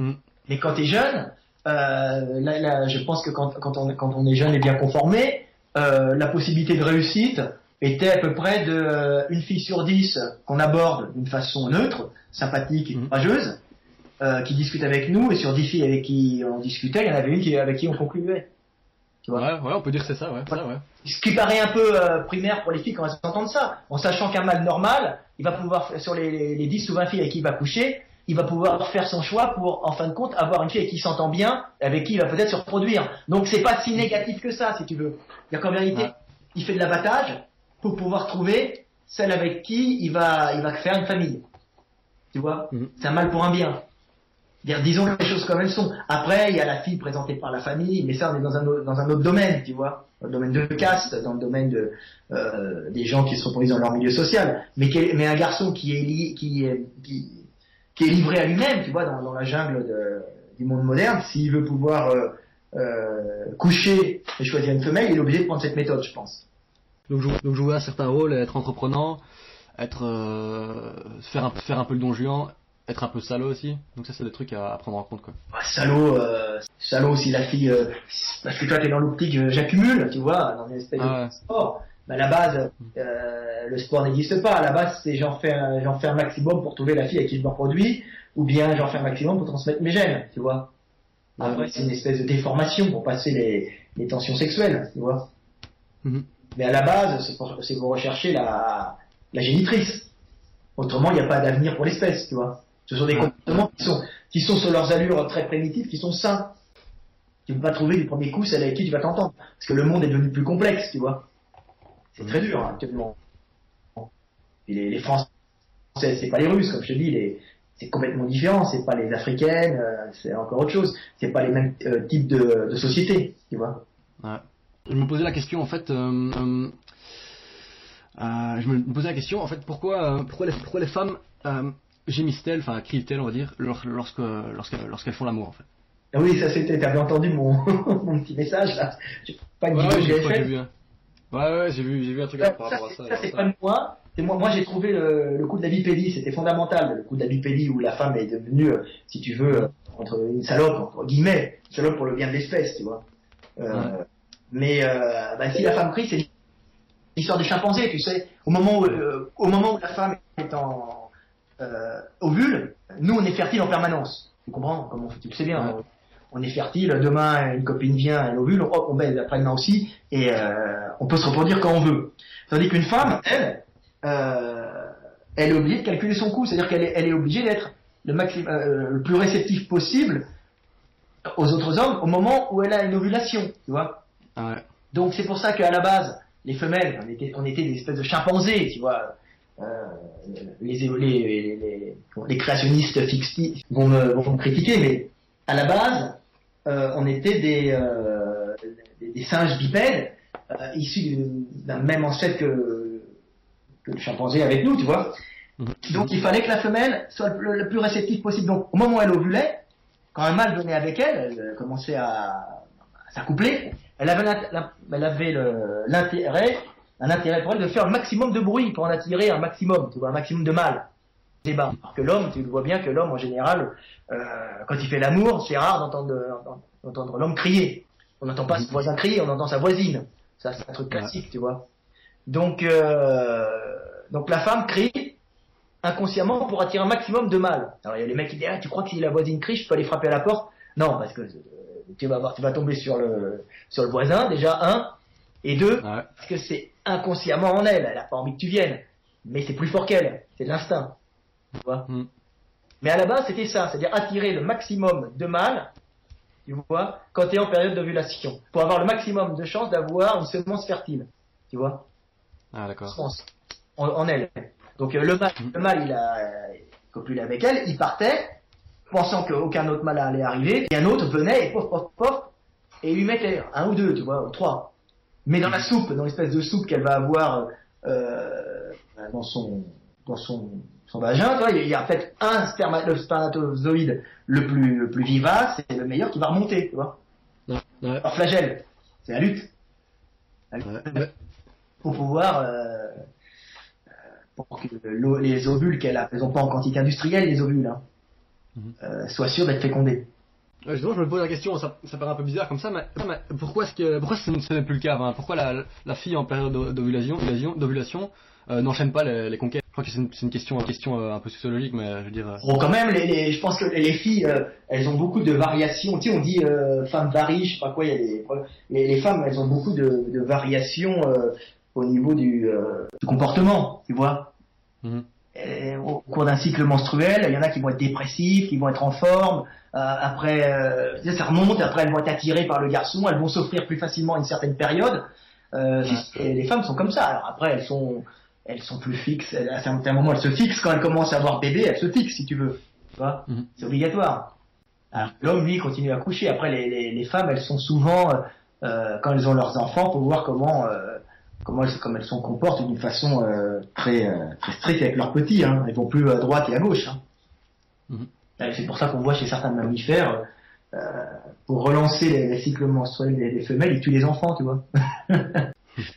Mais quand tu es jeune, je pense que quand on est jeune et bien conformé, la possibilité de réussite était à peu près de une fille sur 10 qu'on aborde d'une façon neutre, sympathique et courageuse, qui discute avec nous, et sur 10 filles avec qui on discutait, il y en avait une avec qui on concluait. Tu vois. Ouais, on peut dire que c'est ça, ouais. Ce qui paraît un peu primaire pour les filles quand elles entendent ça, en sachant qu'un mâle normal, il va pouvoir, sur les 10 ou 20 filles avec qui il va coucher, il va pouvoir faire son choix pour, en fin de compte, avoir une fille avec qui il s'entend bien, avec qui il va peut-être se reproduire. Donc c'est pas si négatif que ça, si tu veux. C'est-à-dire qu'en vérité, il fait de l'abattage pour pouvoir trouver celle avec qui il va faire une famille. Tu vois. C'est un mal pour un bien. Disons les choses comme elles sont. Après, il y a la fille présentée par la famille, mais ça, on est dans un autre domaine, tu vois. Dans le domaine de caste, dans le domaine des gens qui se reproduisent dans leur milieu social. Mais un garçon qui est livré à lui-même, tu vois, dans la jungle du monde moderne, s'il veut pouvoir coucher et choisir une femelle, il est obligé de prendre cette méthode, je pense. Donc jouer un certain rôle, être entreprenant, faire un peu le Don Juan, être un peu salaud aussi. Donc ça, c'est des trucs à prendre en compte, quoi. Salaud si la fille, parce que toi t'es dans l'optique j'accumule, tu vois, dans une espèce de sport. À la base, le sport n'existe pas. À la base, c'est j'en fais un maximum pour trouver la fille avec qui je me reproduis, ou bien j'en fais un maximum pour transmettre mes gènes, tu vois. Après, c'est une espèce de déformation pour passer les tensions sexuelles, tu vois. Mais à la base, c'est pour rechercher la génitrice. Autrement, il n'y a pas d'avenir pour l'espèce, tu vois. Ce sont des comportements qui sont sur leurs allures très primitives, qui sont sains. Tu ne peux pas trouver du premier coup celle avec qui tu vas t'entendre. Parce que le monde est devenu plus complexe, tu vois. C'est très dur, actuellement. Et les Français, c'est pas les Russes, comme je te dis, c'est complètement différent. C'est pas les Africaines, c'est encore autre chose. C'est pas les mêmes types de sociétés, tu vois. Ouais. Je me posais la question, en fait, pourquoi les femmes gémissent-elles, enfin crient-elles, on va dire, lorsqu'elles font l'amour, en fait. Ah oui, ça c'était, t'avais entendu mon petit message là. Pas une vidéo que j'ai fait. Ouais, j'ai vu un truc par rapport à ça. Ça c'est pas de moi. Moi j'ai trouvé le coup de la bipédie, c'était fondamental. Le coup de la bipédie où la femme est devenue, si tu veux, entre une salope, entre guillemets, une salope pour le bien de l'espèce, tu vois. Mais si la femme crie, c'est l'histoire des chimpanzés, tu sais. Au moment où la femme est en ovule, nous on est fertile en permanence. Tu comprends? Comment tu le sais bien. On est fertile. Demain une copine vient, elle ovule, hop, on baise après-demain aussi, et on peut se reproduire quand on veut. Tandis qu'une femme, elle est obligée de calculer son coût, c'est-à-dire qu'elle est obligée d'être le plus réceptif possible aux autres hommes au moment où elle a une ovulation, tu vois. Donc c'est pour ça qu'à la base, les femelles, on était des espèces de chimpanzés, tu vois. Les créationnistes fictifs vont me critiquer, mais à la base, on était des singes bipèdes issus d'un même ancêtre que le chimpanzé avec nous, tu vois. Donc il fallait que la femelle soit le plus réceptive possible. Donc au moment où elle ovulait, quand un mâle venait avec elle, elle commençait à s'accoupler, elle avait l'intérêt pour elle de faire un maximum de bruit pour en attirer un maximum, tu vois, un maximum de mâles. débat. Alors que l'homme, tu vois bien que l'homme, en général, quand il fait l'amour, c'est rare d'entendre l'homme crier. On n'entend pas son voisin crier, on entend sa voisine. Ça, c'est un truc classique, tu vois. Donc la femme crie inconsciemment pour attirer un maximum de mâles. Alors il y a les mecs qui disent, tu crois que si la voisine crie, je peux aller frapper à la porte? Non, parce que tu vas tomber sur le voisin, déjà, un, et deux, parce que c'est inconsciemment en elle, elle a pas envie que tu viennes. Mais c'est plus fort qu'elle, c'est de l'instinct. Tu vois. Mais à la base, c'était ça, c'est-à-dire attirer le maximum de mâles, tu vois, quand tu es en période d'ovulation, pour avoir le maximum de chances d'avoir une semence fertile, tu vois. Ah, d'accord. En elle. Donc le mâle, il copulé avec elle, il partait, pensant qu'aucun autre mâle allait arriver, et un autre venait, et pof, pof, pof, et lui mettait un ou deux, tu vois, ou trois. Mais dans la soupe, dans l'espèce de soupe qu'elle va avoir dans son vagin, tu vois, il y a en fait le spermatozoïde le plus vivace, c'est le meilleur qui va remonter, tu vois. Par flagelle. C'est la lutte. Pour pouvoir pour que les ovules qu'elle a, elles n'ont pas en quantité industrielle, les ovules, soient sûrs d'être fécondés. Justement, je me pose la question, ça paraît un peu bizarre comme ça, mais pourquoi ce n'est plus le cas, hein? Pourquoi la fille en période d'ovulation n'enchaîne pas les conquêtes? Je crois que c'est une question un peu sociologique, mais je veux dire. Bon, quand même, je pense que les filles, elles ont beaucoup de variations. Tu sais, on dit femmes varient, je sais pas quoi. Il y a les femmes, elles ont beaucoup de variations au niveau du comportement, tu vois. Au cours d'un cycle menstruel, il y en a qui vont être dépressifs, qui vont être en forme. Après, ça remonte. Après, elles vont être attirées par le garçon. Elles vont s'offrir plus facilement à une certaine période. Et les femmes sont comme ça. Alors après, elles sont plus fixes. À un certain moment, elles se fixent. Quand elles commencent à avoir bébé, elles se fixent, si tu veux. Tu vois, c'est obligatoire. Alors l'homme, lui, continue à coucher. Après, les femmes, elles sont souvent, quand elles ont leurs enfants, pour voir comment elles se comportent d'une façon très stricte avec leurs petits. Elles vont plus à droite et à gauche. C'est pour ça qu'on voit chez certains mammifères, pour relancer les cycles menstruels des femelles, ils tuent les enfants, tu vois.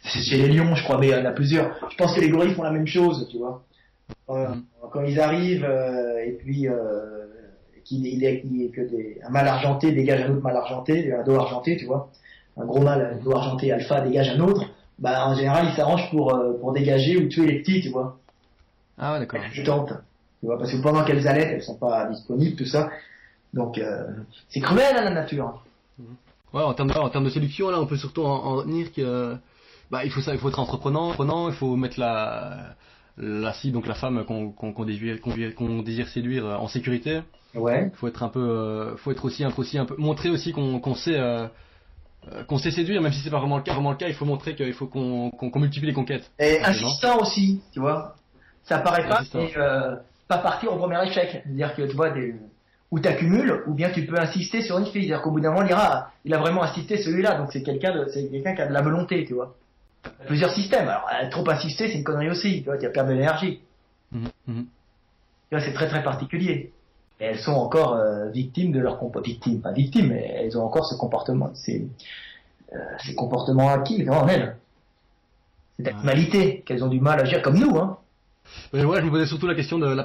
C'est chez les lions, je crois, mais il y en a plusieurs. Je pense que les gorilles font la même chose, tu vois. Quand ils arrivent, et puis un mâle argenté dégage un autre mâle argenté, un dos argenté, tu vois. Un gros mâle, un dos argenté alpha dégage un autre. Bah, en général, ils s'arrangent pour dégager ou tuer les petits, tu vois. Ah ouais, d'accord. Elles tentent, tu vois, parce que pendant qu'elles allaitent, elles sont pas disponibles, tout ça. Donc, c'est cruel, la nature. Ouais, en termes de séduction, là, on peut surtout en retenir que, il faut être entreprenant, il faut mettre la cible, donc la femme qu'on désire séduire en sécurité. Ouais. Faut être aussi un peu, montrer aussi qu'on sait séduire, même si c'est pas vraiment le cas, il faut montrer qu'il faut qu'on multiplie les conquêtes. Et insistant aussi, tu vois. Ça paraît pas, mais pas partir au premier échec. C'est-à-dire que tu vois, ou t'accumules, ou bien tu peux insister sur une fille. C'est-à-dire qu'au bout d'un moment, il a vraiment insisté celui-là, donc c'est quelqu'un qui a de la volonté, tu vois. Plusieurs systèmes. Alors, trop insister, c'est une connerie aussi, tu vois, tu vas perdre de l'énergie. Tu vois, c'est très très particulier. Et elles sont encore victimes de leur comportement. Pas victimes, mais elles ont encore ce comportement, ces comportements acquis en elles. Cette animalité qu'elles ont du mal à gérer, comme nous, hein. Mais ouais, je me posais surtout la question de la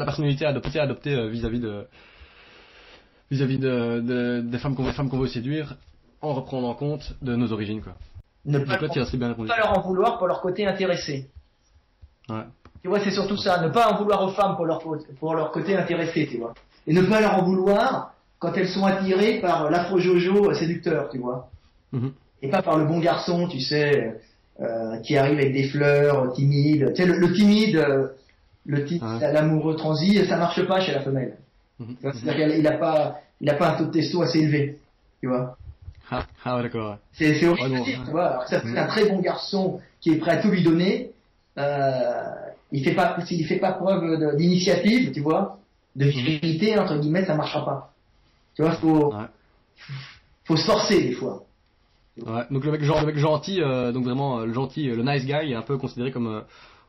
personnalité adoptée vis-à-vis des femmes qu'on veut séduire, en reprenant en compte de nos origines, quoi. Ne pas leur en vouloir pour leur côté intéressé. Ouais. Tu vois, c'est surtout ça. Ne pas en vouloir aux femmes pour leur côté intéressé, tu vois. Et ne pas leur en vouloir quand elles sont attirées par l'afro-jojo séducteur, tu vois. Et pas par le bon garçon, tu sais, qui arrive avec des fleurs, timide. Tu sais, le timide, l'amoureux transi, ça marche pas chez la femelle. C'est-à-dire qu'il a pas un taux de testo assez élevé, tu vois. Ah ouais, d'accord. Ouais. C'est horrible, tu vois. Alors, ça peut être un très bon garçon qui est prêt à tout lui donner. Il fait pas preuve d'initiative, tu vois, de virilité, entre guillemets, ça marchera pas. Tu vois, faut se forcer des fois. Ouais, donc le mec gentil, donc vraiment le gentil, le nice guy est un peu considéré comme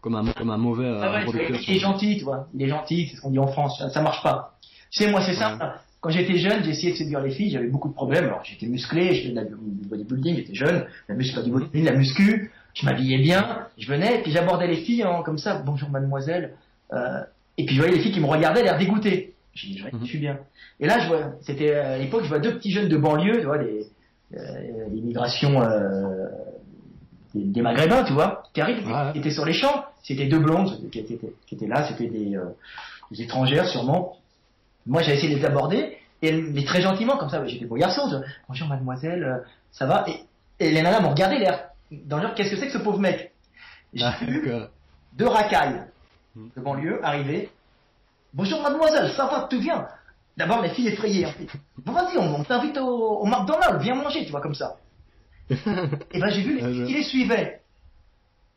un mauvais producteur. Il est gentil, tu vois. Il est gentil, c'est ce qu'on dit en France. Ça marche pas. Tu sais, moi, c'est simple. Quand j'étais jeune, j'ai essayé de séduire les filles, j'avais beaucoup de problèmes. Alors, j'étais musclé, je faisais du bodybuilding, j'étais jeune. Pas du bodybuilding, la muscu. Je m'habillais bien, je venais, et puis j'abordais les filles comme ça. Bonjour mademoiselle, Et puis je voyais les filles qui me regardaient, l'air dégoûtées. J'ai dit, je suis bien. Et là, c'était à l'époque, je vois deux petits jeunes de banlieue, tu vois, les migrations des Maghrébins, tu vois, qui arrivent, qui étaient sur les champs. C'était deux blondes qui étaient là, c'était des étrangères sûrement. Moi, j'avais essayé de les aborder, mais très gentiment, comme ça, j'étais beau garçon. Bonjour mademoiselle, ça va? Et les nanas m'ont regardé l'air, dans le genre, qu'est-ce que c'est que ce pauvre mec? J'ai vu deux racailles de banlieue arriver. Bonjour mademoiselle, ça va, tout bien? D'abord les filles effrayées. Bon vas-y, on t'invite au McDonald's, viens manger, tu vois, comme ça. Et ben j'ai vu les filles qui les suivaient.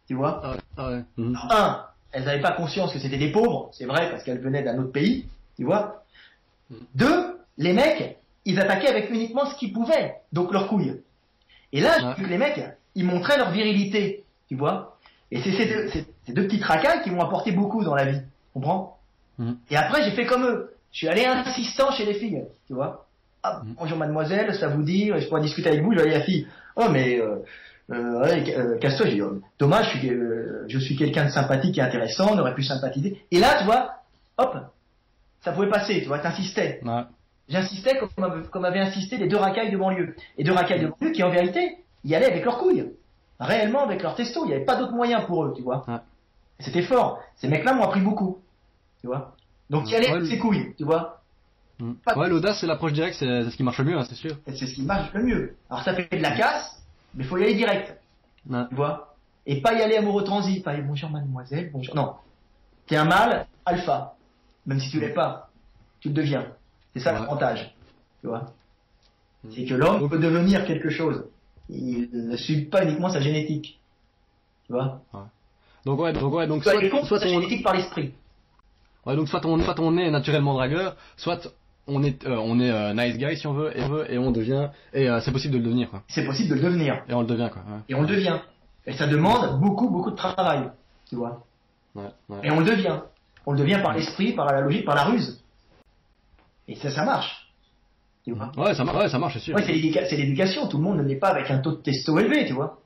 Tu vois. Alors, elles n'avaient pas conscience que c'était des pauvres, c'est vrai, parce qu'elles venaient d'un autre pays, tu vois. Deux, les mecs, ils attaquaient avec uniquement ce qu'ils pouvaient, donc leurs couilles. Et là, j'ai vu que les mecs, ils montraient leur virilité, tu vois. Et c'est ces deux petites racailles qui m'ont apporté beaucoup dans la vie, tu comprends? Et après, j'ai fait comme eux. Je suis allé insistant chez les filles, tu vois. Ah, bonjour mademoiselle, ça vous dit, je pourrais discuter avec vous. Je voyais la fille. Oh mais casse-toi. J'ai dit, dommage, je suis quelqu'un de sympathique et intéressant, on aurait pu sympathiser. Et là, tu vois, hop, ça pouvait passer, tu vois, t'insistais. Ouais. J'insistais comme avaient insisté les deux racailles de banlieue. Et deux racailles de banlieue qui en vérité, y allaient avec leurs couilles. Réellement avec leur testo, il n'y avait pas d'autre moyen pour eux, tu vois. Ouais. C'était fort. Ces mecs-là m'ont appris beaucoup, tu vois. Donc y aller avec ses couilles, tu vois. Ouais, l'audace, c'est l'approche directe, c'est ce qui marche le mieux, hein, c'est sûr. C'est ce qui marche le mieux. Alors ça fait de la casse, mais faut y aller direct, tu vois. Et pas y aller amoureux transi, pas aller bonjour mademoiselle, bonjour. Non, t'es un mâle alpha, même si tu l'es pas, tu le deviens. C'est ça l'avantage, tu vois. C'est que l'homme peut devenir quelque chose. Il ne suit pas uniquement sa génétique, tu vois. Ouais. Donc soit sa génétique par l'esprit. Ouais, donc soit on est naturellement dragueur, soit on est nice guy si on veut, et on devient, et c'est possible de le devenir, quoi. C'est possible de le devenir. Et on le devient, quoi. Ouais. Et on le devient. Et ça demande beaucoup de travail, tu vois. Ouais. Et on le devient. On le devient par l'esprit, par la logique, par la ruse. Et ça marche. Tu vois. Ouais, ça marche, c'est sûr. Ouais, c'est l'éducation. Tout le monde ne l'est pas avec un taux de testo élevé, tu vois.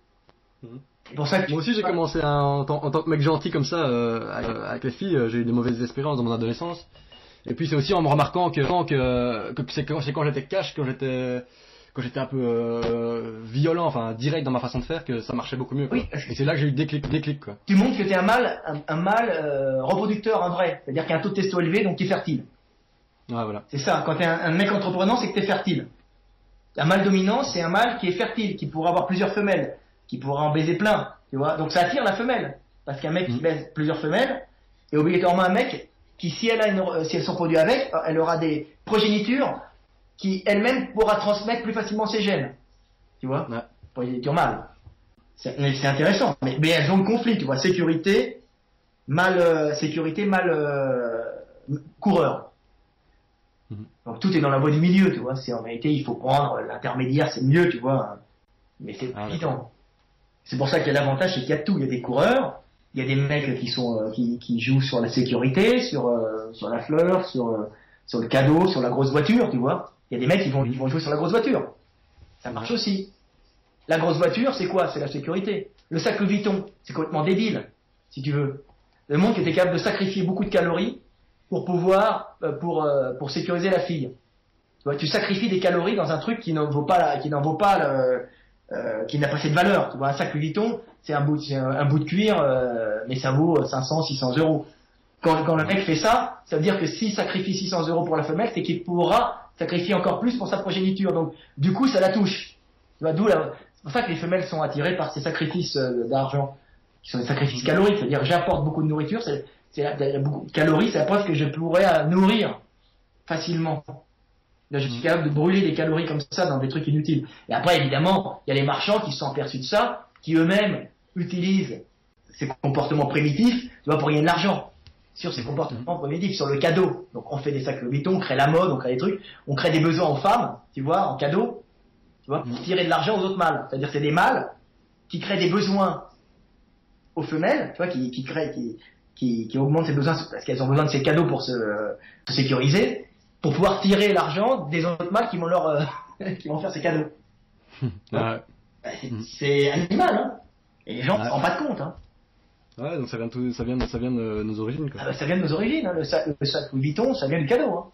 C'est pour ça que moi aussi j'ai commencé en tant que mec gentil comme ça avec les filles, j'ai eu des mauvaises expériences dans mon adolescence. Et puis c'est aussi en me remarquant que c'est quand j'étais cash, quand j'étais un peu violent, enfin direct dans ma façon de faire, que ça marchait beaucoup mieux, quoi. Oui. Et c'est là que j'ai eu déclic, quoi. Tu montres que t'es un mâle reproducteur, un vrai, c'est-à-dire qu'il y a un taux de testo élevé, donc t'es fertile. Ouais, voilà. C'est ça. Quand t'es un mec entreprenant, c'est que t'es fertile. Un mâle dominant, c'est un mâle qui est fertile, qui pourra avoir plusieurs femelles, qui pourra en baiser plein, tu vois. Donc ça attire la femelle, parce qu'un mec qui baise plusieurs femelles est obligatoirement un mec qui, si elles sont produites avec, elle aura des progénitures qui elle-même pourra transmettre plus facilement ses gènes, tu vois. Ouais. Progéniture mâle. C'est intéressant, mais elles ont le conflit, tu vois. Sécurité, mâle coureur. Donc tout est dans la voie du milieu, tu vois. C'est en réalité, il faut prendre l'intermédiaire, c'est mieux, tu vois. Mais c'est évident. C'est pour ça qu'il y a l'avantage, c'est qu'il y a tout. Il y a des coureurs, il y a des mecs qui jouent sur la sécurité, sur la fleur, sur le cadeau, sur la grosse voiture, tu vois. Il y a des mecs qui vont jouer sur la grosse voiture. Ça marche aussi. La grosse voiture, c'est quoi? C'est la sécurité. Le sac Louis Vuitton, c'est complètement débile, si tu veux. Le monde qui était capable de sacrifier beaucoup de calories pour pouvoir pour sécuriser la fille. Tu vois, tu sacrifies des calories dans un truc qui n'a pas assez de valeur. Tu vois, un sac Louis Vuitton, c'est un bout de cuir, mais ça vaut 500, 600 euros. Quand le mec fait ça, ça veut dire que s'il sacrifie 600 euros pour la femelle, c'est qu'il pourra sacrifier encore plus pour sa progéniture. Donc, du coup, ça la touche. Tu vois, c'est pour ça que les femelles sont attirées par ces sacrifices d'argent, qui sont des sacrifices caloriques. C'est-à-dire, j'apporte beaucoup de nourriture, beaucoup de calories, c'est la preuve que je pourrais nourrir facilement. Là, je suis capable de brûler des calories comme ça dans des trucs inutiles. Et après, évidemment, il y a les marchands qui se sont aperçus de ça, qui eux-mêmes utilisent ces comportements primitifs, tu vois, pour gagner de l'argent. Sur ces comportements primitifs, sur le cadeau. Donc, on fait des sacs Louis Vuitton, on crée la mode, on crée des trucs, on crée des besoins aux femmes, tu vois, en cadeau, tu vois, pour tirer de l'argent aux autres mâles. C'est-à-dire, c'est des mâles qui créent des besoins aux femelles, tu vois, qui augmentent ces besoins parce qu'elles ont besoin de ces cadeaux pour se sécuriser, pour pouvoir tirer l'argent des autres mâles qui vont faire ces cadeaux. Ouais. C'est animal, hein. Et les gens ne se rendent pas compte, hein. Ouais, donc ça vient de nos origines, quoi. Ah bah, ça vient de nos origines, hein. Le sac Louis Vuitton, ça vient du cadeau. Hein.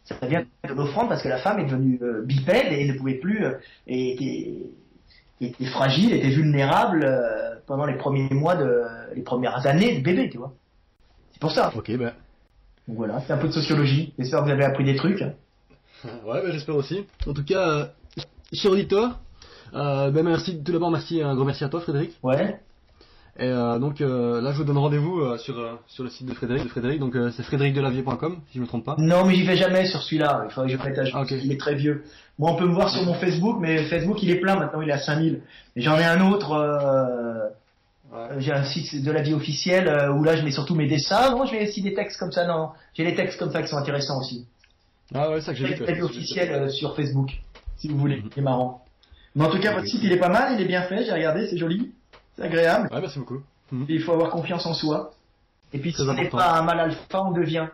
Ça vient de l'offrande parce que la femme est devenue bipède et ne pouvait plus, et était fragile, était vulnérable pendant les premiers mois les premières années de bébé, tu vois. C'est pour ça. Ok, ben. Donc voilà, c'est un peu de sociologie. J'espère que vous avez appris des trucs. Ouais, ben, j'espère aussi. En tout cas, cher auditeur, ben merci, tout d'abord un gros merci à toi, Frédéric. Ouais. Et donc là, je vous donne rendez-vous sur le site de Frédéric, donc c'est frédéricdelavier.com, si je me trompe pas. Non, mais j'y vais jamais sur celui-là. Il faudrait que je mette à jour. Okay. Il est très vieux. Moi, on peut me voir sur mon Facebook, mais Facebook, il est plein maintenant, il est à 5000. Et j'en ai un autre, j'ai un site de la vie officielle où là, je mets surtout mes dessins. Non, je mets aussi des textes comme ça, non. J'ai des textes comme ça qui sont intéressants aussi. Ah ouais, c'est ça que j'ai vu. La vie officielle sur Facebook, si vous voulez. C'est marrant. Mais en tout cas, votre site, il est pas mal, il est bien fait, j'ai regardé, c'est joli. C'est agréable. Ouais, merci beaucoup. Et il faut avoir confiance en soi. Et puis, si on n'est important. pas un mal alpha, on devient.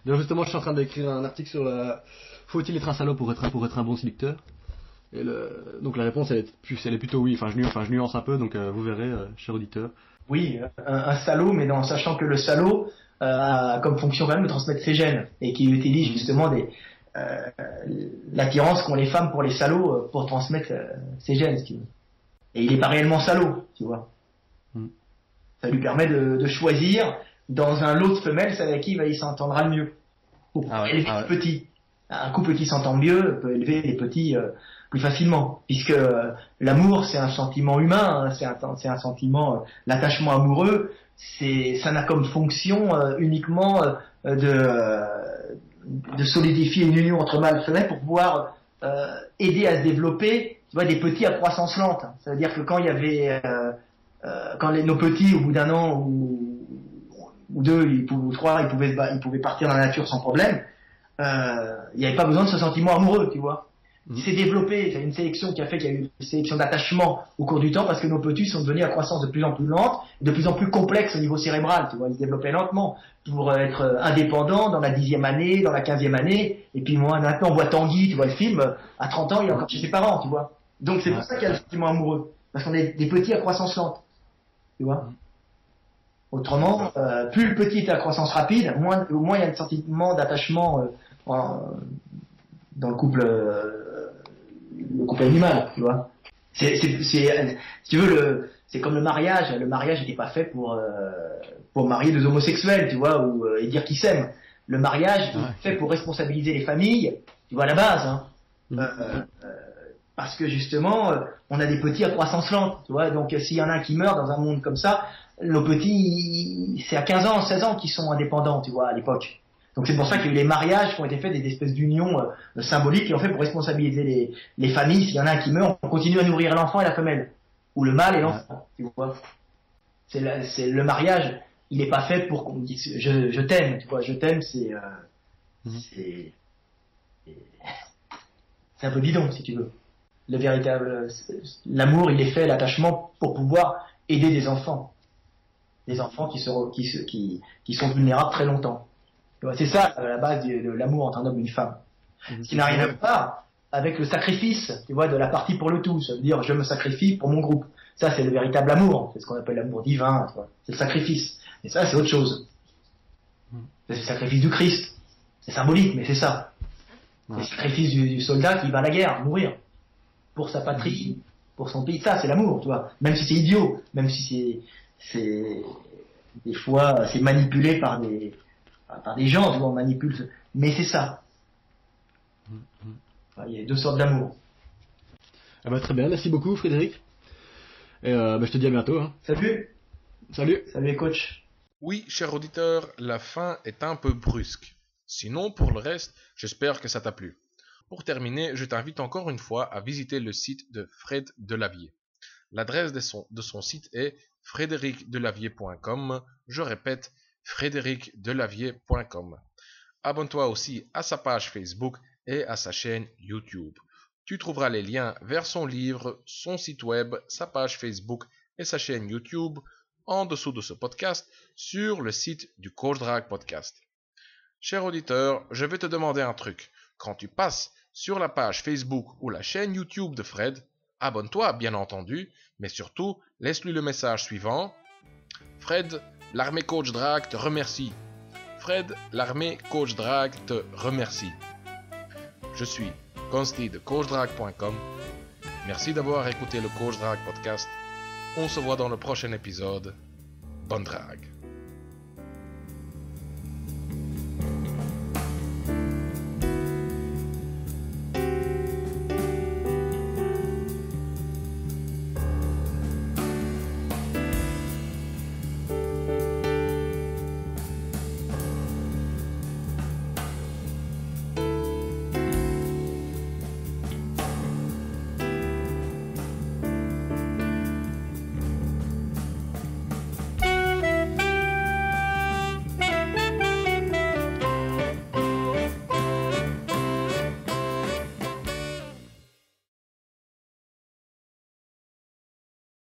D'ailleurs, justement, je suis en train d'écrire un article sur faut-il être un salaud pour être un bon séducteur. Et donc la réponse, elle est plutôt oui. Enfin, je nuance un peu, donc vous verrez, cher auditeur. Oui, un salaud, mais en sachant que le salaud a comme fonction quand même de transmettre ses gènes et qu'il utilise justement l'attirance qu'ont les femmes pour les salauds pour transmettre ses gènes, si tu veux. Et il n'est pas réellement salaud, tu vois. Ça lui permet de choisir dans un lot de femelles celle avec qui il s'entendra le mieux. Pour élever les petits. Un couple qui s'entend mieux peut élever les petits plus facilement. Puisque l'amour, c'est un sentiment humain, hein, c'est un sentiment, l'attachement amoureux, ça n'a comme fonction uniquement de solidifier une union entre mâle et femelle pour pouvoir aider à se développer, tu vois, des petits à croissance lente. Ça veut dire que quand il y avait nos petits, au bout d'un an ou deux, ou trois, ils pouvaient partir dans la nature sans problème. Il n'y avait pas besoin de ce sentiment amoureux, tu vois. Il s'est développé, il y a une sélection qui a fait qu'il y a eu une sélection d'attachement au cours du temps parce que nos petits sont devenus à croissance de plus en plus lente, de plus en plus complexe au niveau cérébral, tu vois. Ils se développaient lentement pour être indépendants dans la 10e année, dans la 15e année, et puis moi, maintenant, on voit Tanguy, tu vois le film, à 30 ans, il est encore chez ses parents, tu vois. Donc c'est pour ça qu'il y a le sentiment amoureux, parce qu'on est des petits à croissance lente, tu vois. Autrement, plus le petit est à croissance rapide, moins il y a le sentiment d'attachement dans le couple animal, tu vois. Si tu veux, c'est comme le mariage. Le mariage n'était pas fait pour marier deux homosexuels, tu vois, et dire qu'ils s'aiment. Le mariage est fait pour responsabiliser les familles, tu vois, à la base, hein. Parce que justement, on a des petits à croissance lente, tu vois. Donc s'il y en a un qui meurt dans un monde comme ça, nos petits, c'est à 15 ans, 16 ans qu'ils sont indépendants, tu vois, à l'époque. Donc c'est pour ça qu'il y a eu les mariages qui ont été faits, des espèces d'unions symboliques qui ont fait pour responsabiliser les familles. S'il y en a un qui meurt, on continue à nourrir l'enfant et la femelle. Ou le mâle et l'enfant, tu vois. C'est le mariage, il n'est pas fait pour qu'on dise je t'aime, tu vois. Je t'aime, c'est un peu bidon, si tu veux. Le véritable, l'amour, il est fait, l'attachement, pour pouvoir aider des enfants. Des enfants qui sont vulnérables très longtemps. C'est ça la base de l'amour entre un homme et une femme. Ce qui n'a rien à voir avec le sacrifice, tu vois, de la partie pour le tout. Ça veut dire je me sacrifie pour mon groupe. Ça c'est le véritable amour. C'est ce qu'on appelle l'amour divin. Tu vois. C'est le sacrifice. Et ça c'est autre chose. C'est le sacrifice du Christ. C'est symbolique, mais c'est ça. C'est le sacrifice du soldat qui va à la guerre, mourir pour sa patrie, pour son pays. Ça c'est l'amour, tu vois. Même si c'est idiot, même si c'est des fois c'est manipulé par des gens, tu vois, on manipule, mais c'est ça. Il y a deux sortes d'amour. Ah bah très bien, merci beaucoup Frédéric. Et je te dis à bientôt. Hein. Salut. Salut. Salut coach. Oui, cher auditeur, la fin est un peu brusque. Sinon, pour le reste, j'espère que ça t'a plu. Pour terminer, je t'invite encore une fois à visiter le site de Fred Delavier. L'adresse de son site est frédéricdelavier.com. Je répète, frédéricdelavier.com. Abonne-toi aussi à sa page Facebook et à sa chaîne YouTube. Tu trouveras les liens vers son livre, son site web, sa page Facebook et sa chaîne YouTube en dessous de ce podcast sur le site du Coach Drag Podcast. Cher auditeur, je vais te demander un truc. Quand tu passes sur la page Facebook ou la chaîne YouTube de Fred, abonne-toi bien entendu, mais surtout laisse-lui le message suivant. Fred, l'armée coach drag te remercie. Fred, l'armée coach drag te remercie. Je suis Consti de coachdrag.com. Merci d'avoir écouté le Coach Drag Podcast. On se voit dans le prochain épisode. Bonne drague.